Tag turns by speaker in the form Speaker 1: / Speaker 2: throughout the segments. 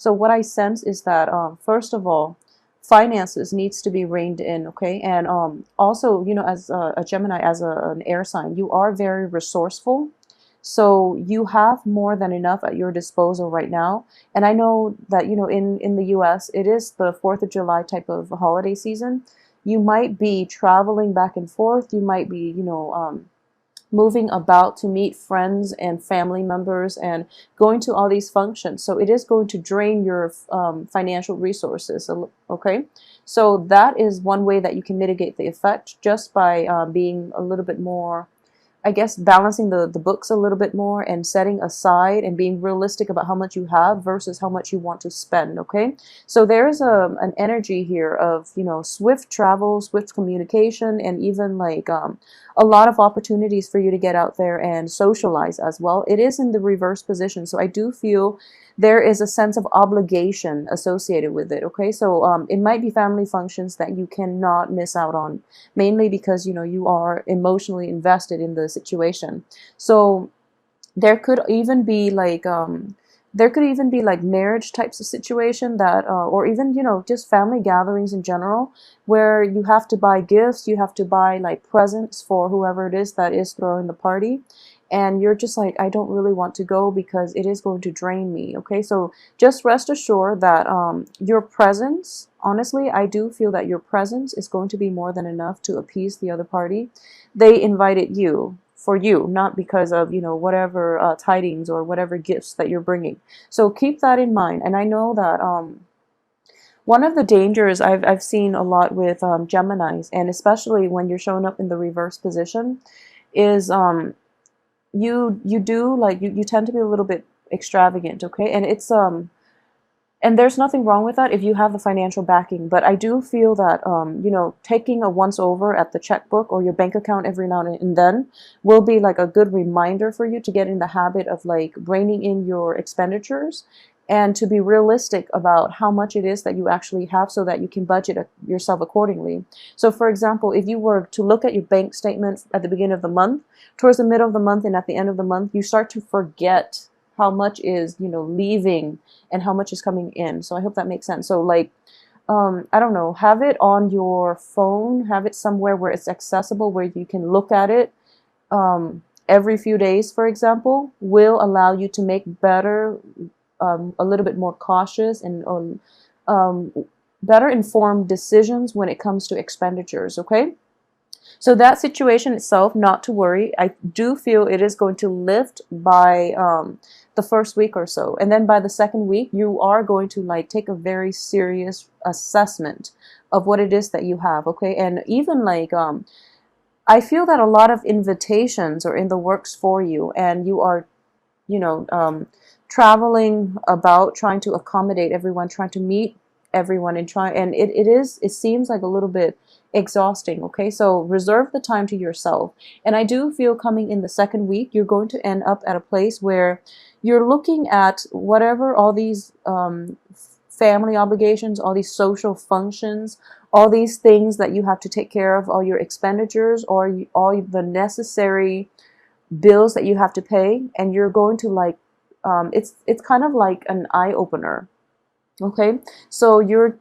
Speaker 1: So what I sense is that first of all, finances needs to be reined in, okay? And also, as a Gemini, as an air sign, you are very resourceful. So you have more than enough at your disposal right now. And I know that, in the US, it is the 4th of July type of holiday season. You might be traveling back and forth. You might be, moving about to meet friends and family members and going to all these functions. So it is going to drain your financial resources, okay? So that is one way that you can mitigate the effect, just by being a little bit more, I guess, balancing the books a little bit more and setting aside and being realistic about how much you have versus how much you want to spend, okay? So there's an energy here of, swift travel, swift communication, and even like a lot of opportunities for you to get out there and socialize as well. It is in the reverse position, so I do feel there is a sense of obligation associated with it, okay? So it might be family functions that you cannot miss out on, mainly because, you are emotionally invested in the situation. So there could even be like marriage types of situation that or even, just family gatherings in general, where you have to buy gifts, you have to buy like presents for whoever it is that is throwing the party, and you're just like, I don't really want to go because it is going to drain me, okay? So just rest assured that your presence, honestly, I do feel that your presence is going to be more than enough to appease the other party. They invited you for you, not because of, whatever tidings or whatever gifts that you're bringing. So keep that in mind. And I know that one of the dangers I've seen a lot with Geminis, and especially when you're showing up in the reverse position, is you do like you tend to be a little bit extravagant, okay? And it's and there's nothing wrong with that if you have the financial backing. But I do feel that, taking a once over at the checkbook or your bank account every now and then will be like a good reminder for you to get in the habit of like reining in your expenditures and to be realistic about how much it is that you actually have so that you can budget yourself accordingly. So for example, if you were to look at your bank statement at the beginning of the month, towards the middle of the month and at the end of the month, you start to forget how much is, leaving and how much is coming in. So I hope that makes sense. So like, I don't know, have it on your phone, have it somewhere where it's accessible, where you can look at it every few days, for example, will allow you to make better, a little bit more cautious and better informed decisions when it comes to expenditures, okay? So that situation itself, not to worry. I do feel it is going to lift by the first week or so. And then by the second week, you are going to like take a very serious assessment of what it is that you have, okay? And even like, I feel that a lot of invitations are in the works for you, and you are, you know, traveling about, trying to accommodate everyone, trying to meet everyone, and it seems like a little bit exhausting, okay? So reserve the time to yourself. And I do feel coming in the second week, you're going to end up at a place where you're looking at whatever all these family obligations, all these social functions, all these things that you have to take care of, all your expenditures, or all the necessary bills that you have to pay, and you're going to like, it's kind of like an eye opener, okay? So you're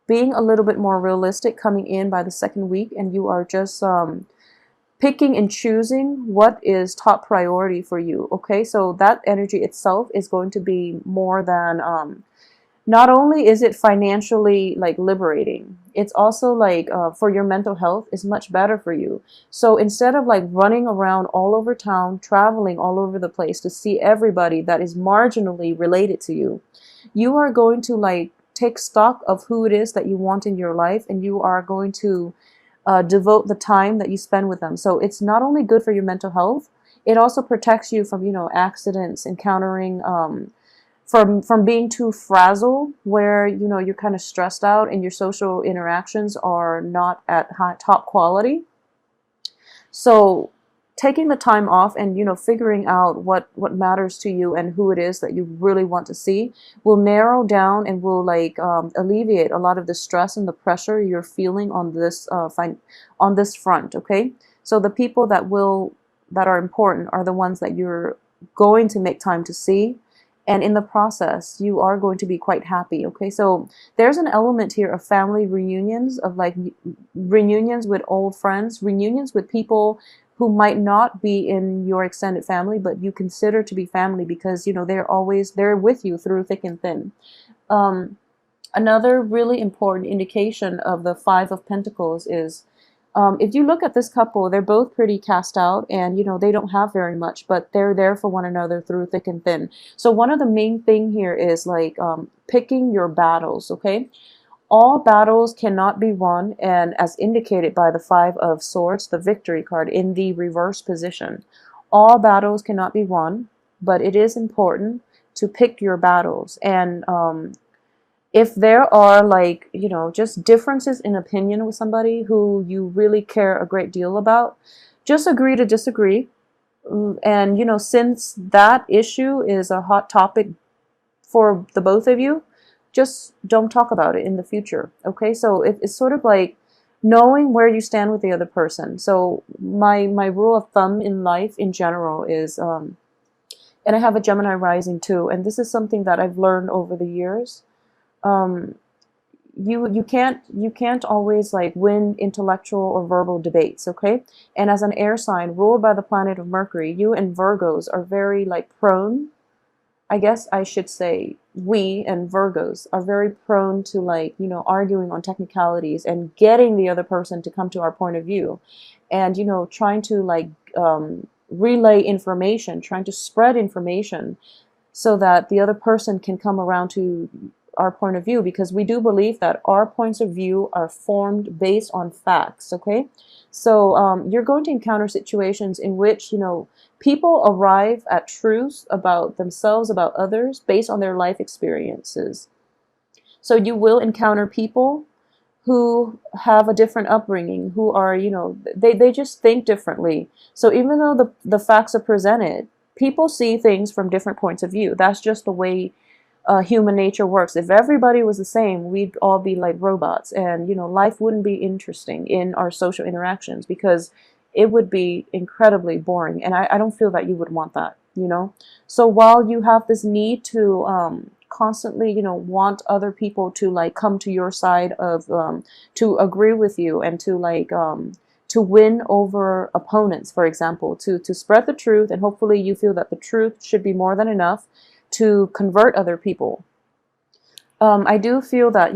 Speaker 1: being a little bit more realistic coming in by the second week, and you are just picking and choosing what is top priority for you, okay? So that energy itself is going to be more than, not only is it financially like liberating, it's also like for your mental health is much better for you. So instead of like running around all over town, traveling all over the place to see everybody that is marginally related to you, you are going to like take stock of who it is that you want in your life, and you are going to devote the time that you spend with them. So it's not only good for your mental health, it also protects you from, accidents, encountering, from being too frazzled, where, you're kind of stressed out and your social interactions are not at top quality. So taking the time off and, figuring out what matters to you and who it is that you really want to see will narrow down and will like alleviate a lot of the stress and the pressure you're feeling on this on this front, okay? So the people that are important are the ones that you're going to make time to see, and in the process you are going to be quite happy. Okay, so there's an element here of family reunions, of like reunions with old friends, reunions with people who might not be in your extended family but you consider to be family, because they're with you through thick and thin. um, Another really important indication of the Five of Pentacles is, if you look at this couple, they're both pretty cast out, and they don't have very much, but they're there for one another through thick and thin. So one of the main thing here is like picking your battles. Okay, all battles cannot be won, and as indicated by the Five of Swords, the Victory card in the reverse position, all battles cannot be won, but it is important to pick your battles. And if there are like, just differences in opinion with somebody who you really care a great deal about, just agree to disagree. And, since that issue is a hot topic for the both of you, just don't talk about it in the future. Okay, so it's sort of like knowing where you stand with the other person. So my rule of thumb in life in general is, and I have a Gemini rising too, and this is something that I've learned over the years. um, you can't always like win intellectual or verbal debates. Okay, and as an air sign ruled by the planet of Mercury, you and Virgos are very like prone, I guess I should say, we and Virgos are very prone to like, arguing on technicalities and getting the other person to come to our point of view, and trying to like relay information, trying to spread information so that the other person can come around to our point of view, because we do believe that our points of view are formed based on facts. Okay, so you're going to encounter situations in which people arrive at truths about themselves, about others, based on their life experiences. So you will encounter people who have a different upbringing, who are, they just think differently. So even though the facts are presented, people see things from different points of view. That's just the way human nature works. If everybody was the same, we'd all be like robots, and life wouldn't be interesting in our social interactions, because it would be incredibly boring, and I don't feel that you would want that. So while you have this need to constantly want other people to like come to your side of to agree with you, and to like to win over opponents, for example, to spread the truth, and hopefully you feel that the truth should be more than enough to convert other people. I do feel that,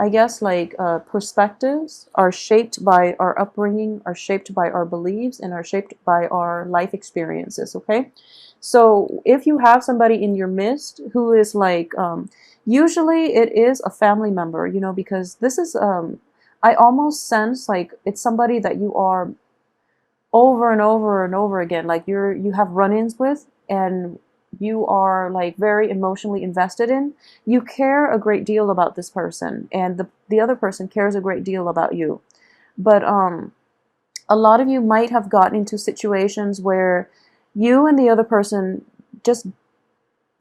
Speaker 1: I guess like perspectives are shaped by our upbringing, are shaped by our beliefs, and are shaped by our life experiences. Okay, so if you have somebody in your midst who is like, usually it is a family member, because this is, I almost sense like it's somebody that you are over and over and over again, like you have run-ins with, and you are like very emotionally invested in. You care a great deal about this person, and the other person cares a great deal about you. But a lot of you might have gotten into situations where you and the other person just,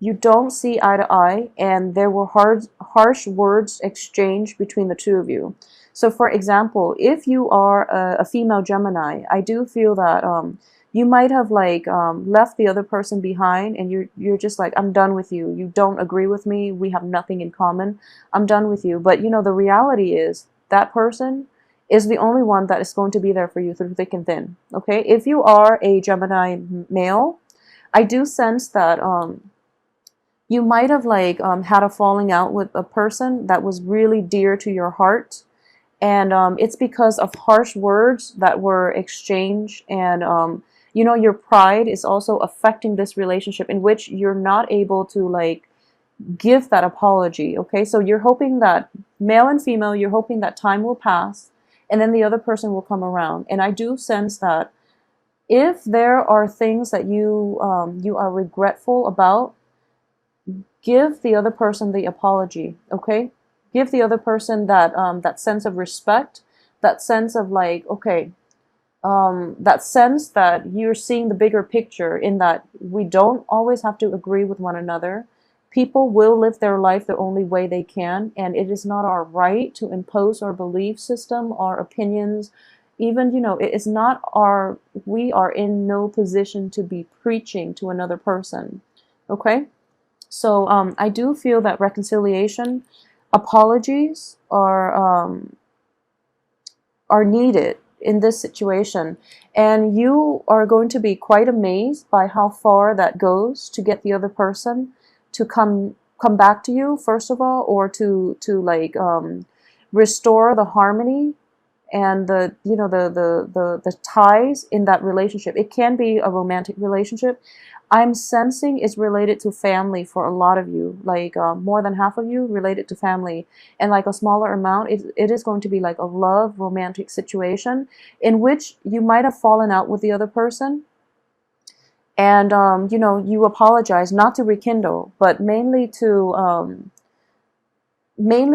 Speaker 1: you don't see eye to eye, and there were harsh words exchanged between the two of you. So for example, if you are a female Gemini, I do feel that you might have like left the other person behind, and you're just like, I'm done with you. You don't agree with me. We have nothing in common. I'm done with you. But the reality is that person is the only one that is going to be there for you through thick and thin. Okay? If you are a Gemini male, I do sense that you might have like had a falling out with a person that was really dear to your heart, and it's because of harsh words that were exchanged, and your pride is also affecting this relationship, in which you're not able to like give that apology. Okay, so you're hoping that, male and female, you're hoping that time will pass, and then the other person will come around. And I do sense that if there are things that you are regretful about, give the other person the apology. Okay, give the other person that sense of respect, that sense of like, okay, that sense that you're seeing the bigger picture, in that we don't always have to agree with one another. People will live their life the only way they can, and it is not our right to impose our belief system, our opinions. Even, it is not our, we are in no position to be preaching to another person. Okay, so I do feel that reconciliation, apologies are needed in this situation, and you are going to be quite amazed by how far that goes to get the other person to come back to you first of all, or to like restore the harmony and the the ties in that relationship. It can be a romantic relationship. I'm sensing is related to family for a lot of you, like more than half of you related to family, and like a smaller amount, it is going to be like a love romantic situation in which you might have fallen out with the other person, and you apologize not to rekindle, but mainly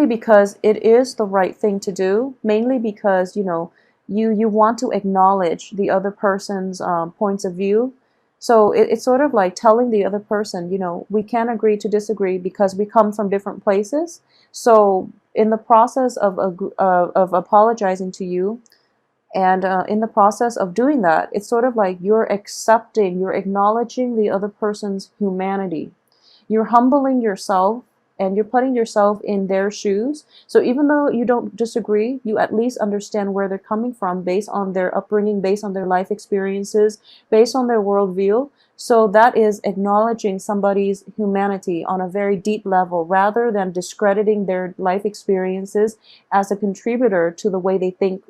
Speaker 1: because it is the right thing to do, mainly because you want to acknowledge the other person's points of view. So it's sort of like telling the other person, we can agree to disagree because we come from different places. So in the process of apologizing to you, and in the process of doing that, it's sort of like you're acknowledging the other person's humanity. You're humbling yourself, and you're putting yourself in their shoes. So even though you don't disagree, you at least understand where they're coming from based on their upbringing, based on their life experiences, based on their worldview. So that is acknowledging somebody's humanity on a very deep level rather than discrediting their life experiences as a contributor to the way they think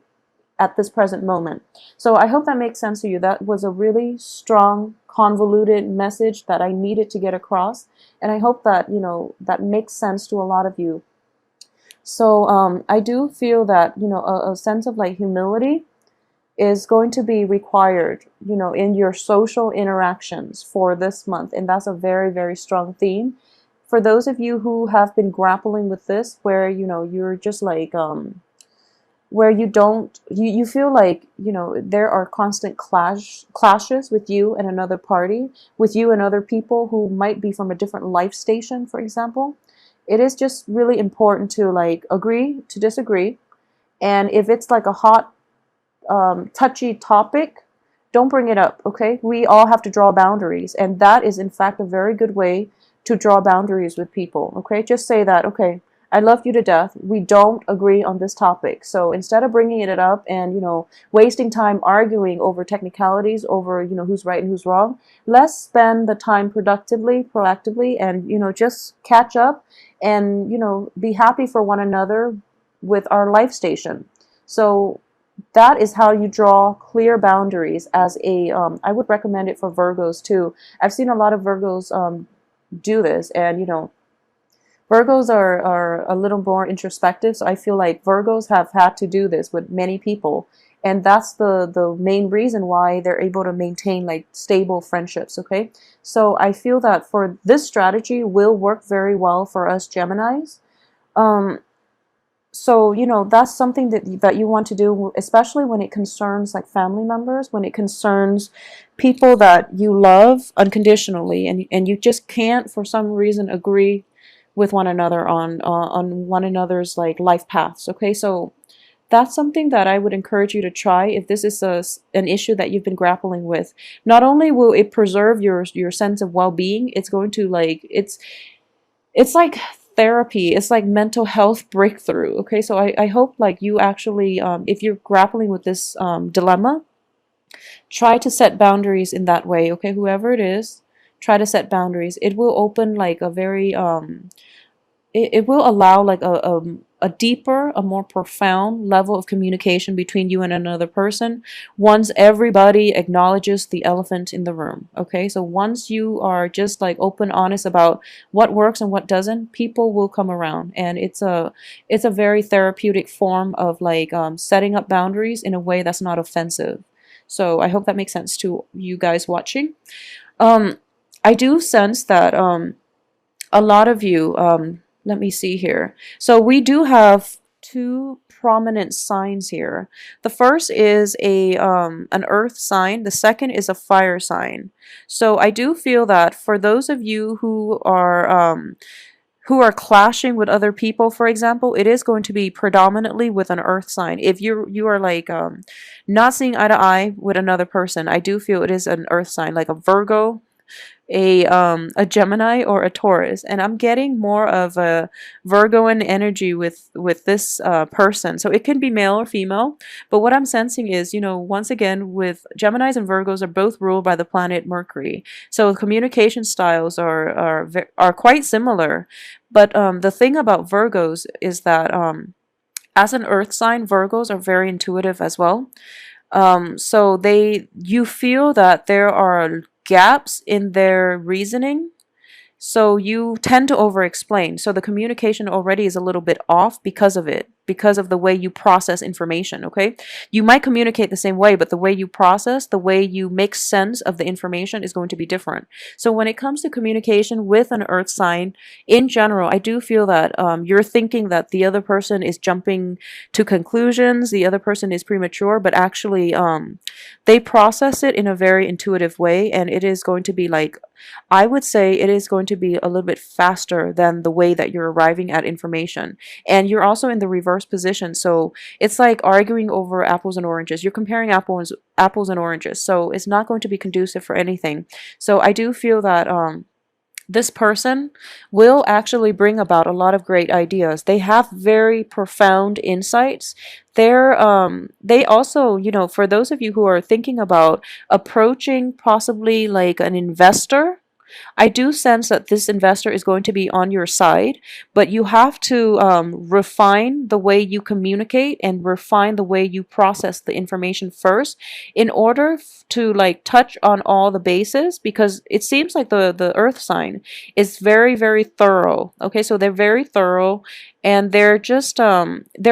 Speaker 1: at this present moment. So I hope that makes sense to you. That was a really strong, convoluted message that I needed to get across. And I hope that, that makes sense to a lot of you. So I do feel that, a sense of like humility is going to be required, in your social interactions for this month. And that's a very, very strong theme. For those of you who have been grappling with this, where, you're just like, where you feel like there are constant clashes with you and another party, with you and other people who might be from a different life station, for example. It is just really important to like agree to disagree, and if it's like a hot touchy topic, don't bring it up. Okay, we all have to draw boundaries, and that is in fact a very good way to draw boundaries with people. Okay, just say that, okay, I love you to death, we don't agree on this topic. So instead of bringing it up and wasting time arguing over technicalities, over who's right and who's wrong, let's spend the time productively, proactively, and just catch up, and be happy for one another with our life station. So that is how you draw clear boundaries as a I would recommend it for Virgos too. I've seen a lot of Virgos do this, and Virgos are a little more introspective, so I feel like Virgos have had to do this with many people, and that's the main reason why they're able to maintain like stable friendships. Okay, so I feel that for this strategy will work very well for us Geminis. um, so that's something that you want to do, especially when it concerns like family members, when it concerns people that you love unconditionally, and you just can't for some reason agree with one another on one another's like life paths. Okay, so that's something that I would encourage you to try if this is an issue that you've been grappling with. Not only will it preserve your sense of well-being, it's going to like it's like therapy. It's like mental health breakthrough. Okay, so I hope like you actually, if you're grappling with this dilemma, try to set boundaries in that way. Okay, whoever it is, try to set boundaries. It will open like a very it will allow like a deeper, a more profound level of communication between you and another person once everybody acknowledges the elephant in the room. Okay, so once you are just like open, honest about what works and what doesn't, people will come around, and it's a very therapeutic form of like setting up boundaries in a way that's not offensive. So I hope that makes sense to you guys watching. um I do sense that a lot of you, let me see here. So we do have two prominent signs here. The first is a an earth sign. The second is a fire sign. So I do feel that for those of you who are clashing with other people, for example, it is going to be predominantly with an earth sign. If you are like not seeing eye to eye with another person, I do feel it is an earth sign, like a Virgo, a Gemini or a Taurus, and I'm getting more of a Virgoan energy with this person. So it can be male or female, but what I'm sensing is, once again, with Geminis and Virgos are both ruled by the planet Mercury, so communication styles are quite similar. But the thing about Virgos is that as an Earth sign, Virgos are very intuitive as well. So you feel that there are gaps in their reasoning, so you tend to over explain. So the communication already is a little bit off because of it, because of the way you process information, okay? You might communicate the same way, but the way you process, the way you make sense of the information is going to be different. So when it comes to communication with an earth sign, in general, I do feel that you're thinking that the other person is jumping to conclusions, the other person is premature, but actually they process it in a very intuitive way, and it is going to be like, I would say it is going to be a little bit faster than the way that you're arriving at information. And you're also in the reverse position. So it's like arguing over apples and oranges. You're comparing apples and oranges. So it's not going to be conducive for anything. So I do feel that this person will actually bring about a lot of great ideas. They have very profound insights. They also, for those of you who are thinking about approaching possibly like an investor, I do sense that this investor is going to be on your side, but you have to refine the way you communicate and refine the way you process the information first in order to like touch on all the bases, because it seems like the earth sign is very, very thorough. Okay, so they're very thorough, and they're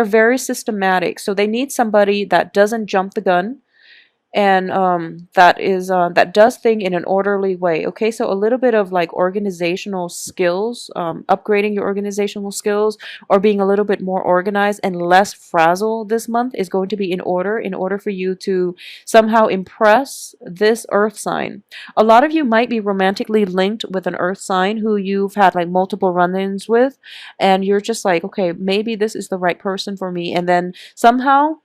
Speaker 1: very systematic. So they need somebody that doesn't jump the gun, and that does thing in an orderly way. Okay, so a little bit of like organizational skills, upgrading your organizational skills, or being a little bit more organized and less frazzle this month is going to be in order for you to somehow impress this earth sign. A lot of you might be romantically linked with an earth sign who you've had like multiple run-ins with, and you're just like, okay, maybe this is the right person for me, and then somehow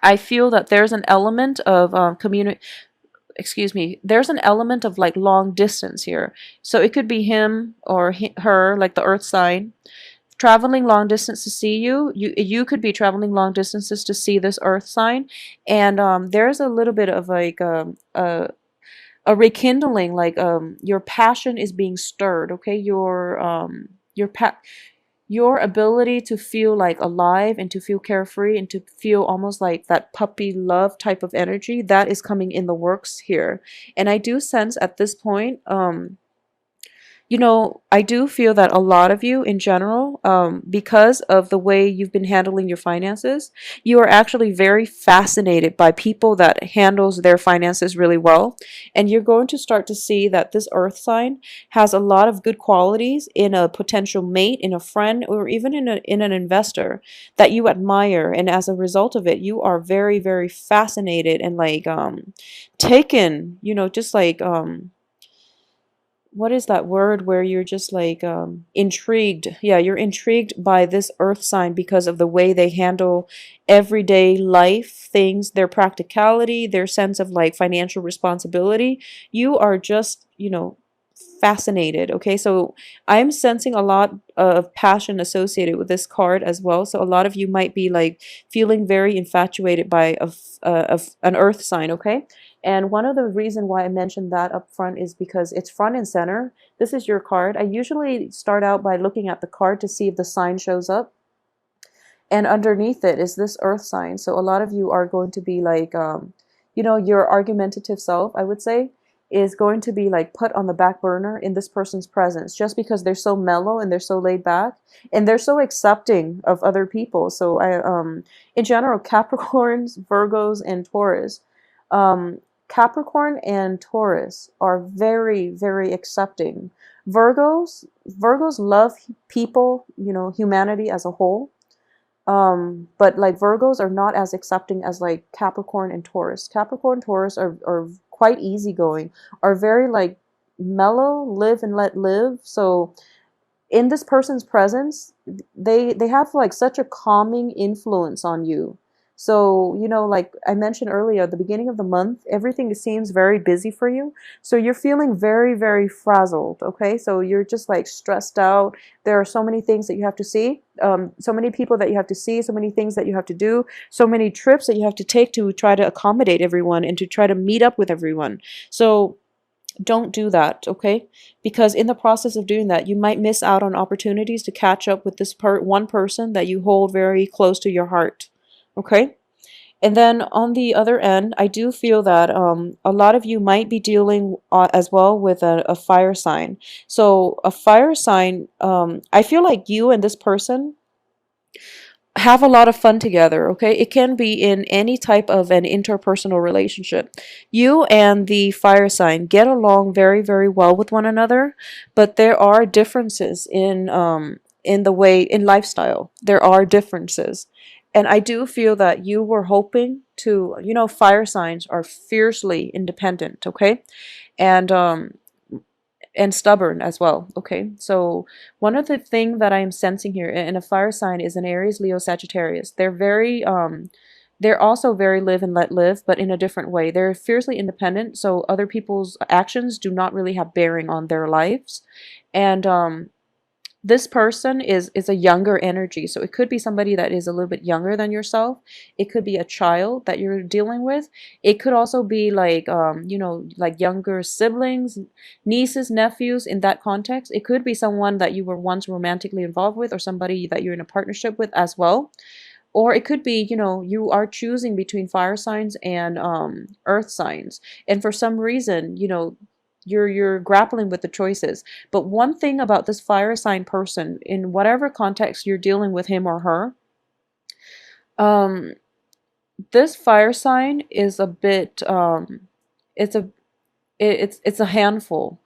Speaker 1: I feel that there's an element of there's an element of like long distance here. So it could be him or her, like the earth sign, traveling long distance to see you. You could be traveling long distances to see this earth sign, and there's a little bit of like a rekindling, like your passion is being stirred. Okay, your ability to feel like alive and to feel carefree and to feel almost like that puppy love type of energy, that is coming in the works here. And I do sense at this point, I do feel that a lot of you in general, because of the way you've been handling your finances, you are actually very fascinated by people that handles their finances really well. And you're going to start to see that this earth sign has a lot of good qualities in a potential mate, in a friend, or even in an investor that you admire. And as a result of it, you are very, very fascinated and like taken, just like what is that word where you're just like intrigued? Yeah, you're intrigued by this earth sign because of the way they handle everyday life things, their practicality, their sense of like financial responsibility. You are just, fascinated. Okay, so I'm sensing a lot of passion associated with this card as well. So a lot of you might be like feeling very infatuated by of an earth sign. Okay, and one of the reason why I mentioned that up front is because it's front and center. This is your card. I usually start out by looking at the card to see if the sign shows up, and underneath it is this earth sign. So a lot of you are going to be like your argumentative self, I would say, is going to be like put on the back burner in this person's presence, just because they're so mellow and they're so laid back and they're so accepting of other people. So in general, Capricorns, Virgos, and Taurus, Capricorn and Taurus are very, very accepting. Virgos love people, humanity as a whole. But like Virgos are not as accepting as like Capricorn and Taurus. Capricorn, Taurus are quite easygoing, are very like mellow, live and let live. So in this person's presence, they have like such a calming influence on you. So, like I mentioned earlier, at the beginning of the month, everything seems very busy for you. So you're feeling very, very frazzled. Okay. So you're just like stressed out. There are so many things that you have to see, so many people that you have to see, so many things that you have to do, so many trips that you have to take to try to accommodate everyone and to try to meet up with everyone. So don't do that, okay? Because in the process of doing that, you might miss out on opportunities to catch up with this one person that you hold very close to your heart, okay? And then on the other end, I do feel that a lot of you might be dealing as well with a fire sign. So a fire sign, I feel like you and this person have a lot of fun together, okay? It can be in any type of an interpersonal relationship. You and the fire sign get along very, very well with one another, but there are differences in the way in lifestyle. There are differences. And I do feel that you were hoping to, fire signs are fiercely independent, okay? And stubborn as well. Okay, so one of the thing that I am sensing here in a fire sign is an Aries, Leo, Sagittarius. They're also very live and let live, but in a different way. They're fiercely independent, so other people's actions do not really have bearing on their lives. And this person is a younger energy, so it could be somebody that is a little bit younger than yourself. It could be a child that you're dealing with. It could also be like like younger siblings, nieces, nephews. In that context, it could be someone that you were once romantically involved with, or somebody that you're in a partnership with as well. Or it could be, you are choosing between fire signs and earth signs, and for some reason, you're grappling with the choices. But one thing about this fire sign person, in whatever context you're dealing with him or her, um, this fire sign is a bit, it's a it's a handful.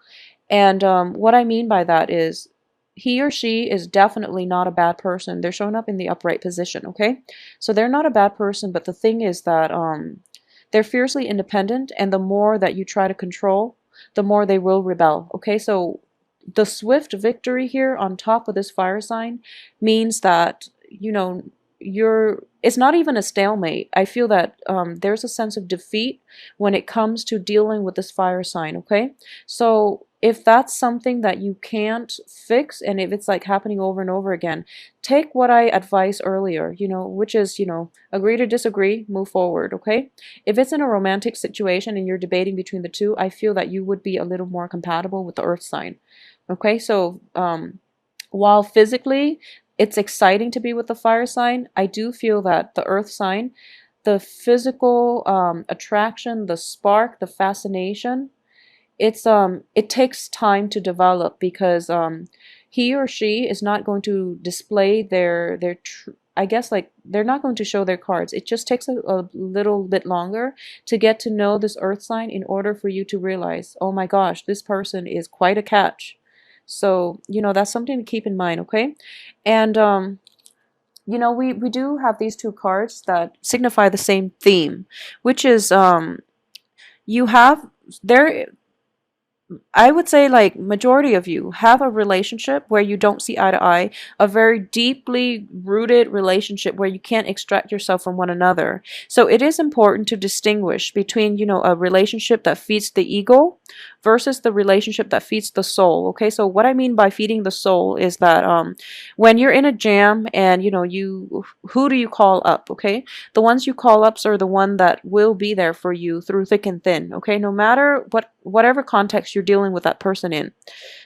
Speaker 1: And what I mean by that is he or she is definitely not a bad person. They're showing up in the upright position, okay? So they're not a bad person, but the thing is that they're fiercely independent, and the more that you try to control, the more they will rebel, okay? So the swift victory here on top of this fire sign means that, it's not even a stalemate. I feel that there's a sense of defeat when it comes to dealing with this fire sign, okay? So if that's something that you can't fix, and if it's like happening over and over again, take what I advised earlier, which is, agree to disagree, move forward, okay? If it's in a romantic situation and you're debating between the two, I feel that you would be a little more compatible with the earth sign, okay? So while physically it's exciting to be with the fire sign, I do feel that the earth sign, the physical attraction, the spark, the fascination, it takes time to develop, because he or she is not going to display I guess, like, they're not going to show their cards. It just takes a little bit longer to get to know this earth sign in order for you to realize, oh my gosh, this person is quite a catch. So, that's something to keep in mind, okay? And we do have these two cards that signify the same theme, which is you have there I would say, like, majority of you have a relationship where you don't see eye to eye, a very deeply rooted relationship where you can't extract yourself from one another. So it is important to distinguish between, a relationship that feeds the ego versus the relationship that feeds the soul. Okay, so what I mean by feeding the soul is that when you're in a jam and who do you call up? Okay, the ones you call ups are the one that will be there for you through thick and thin, okay, no matter whatever context you're dealing with that person in.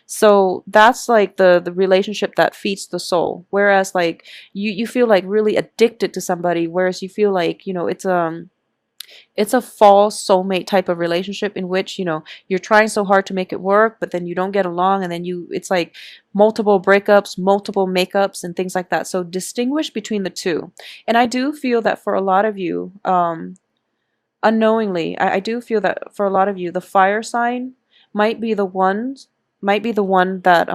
Speaker 1: So that's like the relationship that feeds the soul, whereas like you feel like really addicted to somebody, whereas you feel like it's a false soulmate type of relationship in which you're trying so hard to make it work, but then you don't get along, and then it's like multiple breakups, multiple makeups, and things like that. So distinguish between the two. And I do feel that for a lot of you, unknowingly, I do feel that for a lot of you, the fire sign might be the ones might be the one that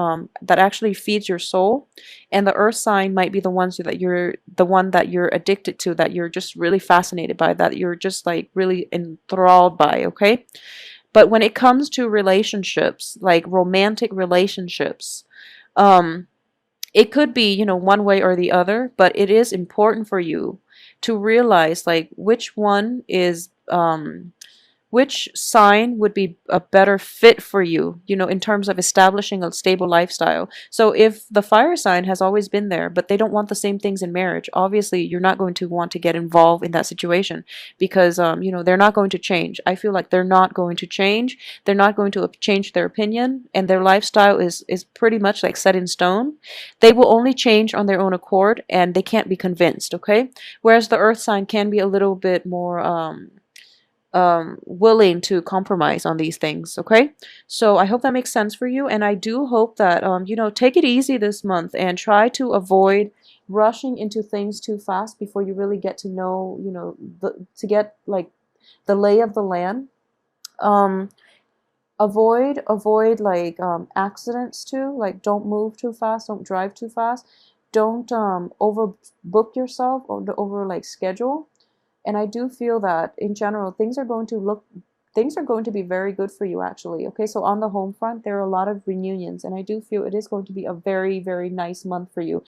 Speaker 1: actually feeds your soul, and the earth sign might be the one that you're addicted to, that you're just really fascinated by, that you're just like really enthralled by, okay? But when it comes to relationships, like romantic relationships, um It could be, one way or the other, but it is important for you to realize like which sign would be a better fit for you, in terms of establishing a stable lifestyle. So if the fire sign has always been there, but they don't want the same things in marriage, obviously you're not going to want to get involved in that situation because, they're not going to change. I feel like they're not going to change. They're not going to change their opinion, and their lifestyle is pretty much like set in stone. They will only change on their own accord, and they can't be convinced, okay? Whereas the earth sign can be a little bit more, willing to compromise on these things. Okay, so I hope that makes sense for you, and I do hope that take it easy this month and try to avoid rushing into things too fast before you really get to know, to get like the lay of the land. um avoid like accidents too, like don't move too fast, don't drive too fast, don't overbook yourself or over like schedule. And I do feel that in general things are going to be very good for you actually. Okay, so on the home front there are a lot of reunions, and I do feel it is going to be a very, very nice month for you.